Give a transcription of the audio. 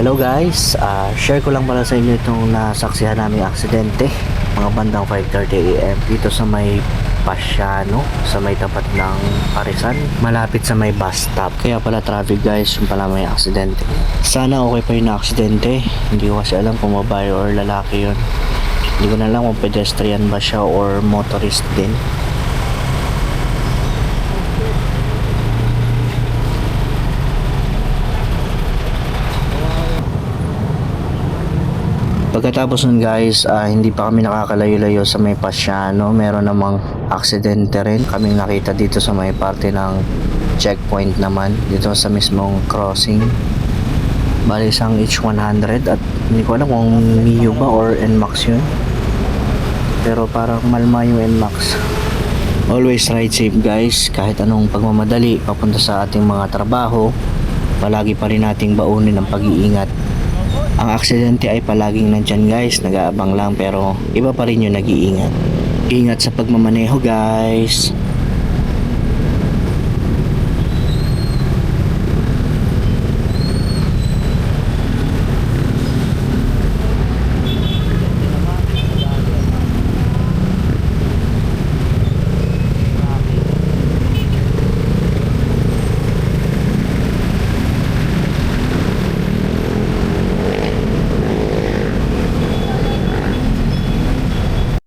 Hello guys, share ko lang pala sa inyo itong nasaksihan naming aksidente mga bandang 5:30 AM dito sa may Pasiano, sa may tapat ng Parisan, malapit sa may bus stop. Kaya pala traffic guys, yung pala may aksidente. Sana okay pa yung aksidente, hindi ko kasi alam kung babae or lalaki yun. Hindi ko na alam kung pedestrian ba siya or motorist din. Pagkatapos nun guys, hindi pa kami nakakalayo-layo sa may Pasiano. Meron namang aksidente rin kaming nakita dito sa may parte ng checkpoint naman, dito sa mismong crossing. Bali isang H100 at hindi ko alam kung Mio ba or NMAX yun, pero parang malma yung NMAX. Always ride safe guys, kahit anong pagmamadali papunta sa ating mga trabaho, palagi pa rin nating baunin ang pag-iingat. Ang aksidente ay palaging nandyan guys, nag-aabang lang, pero iba pa rin yung nag-iingat. Ingat sa pagmamaneho guys.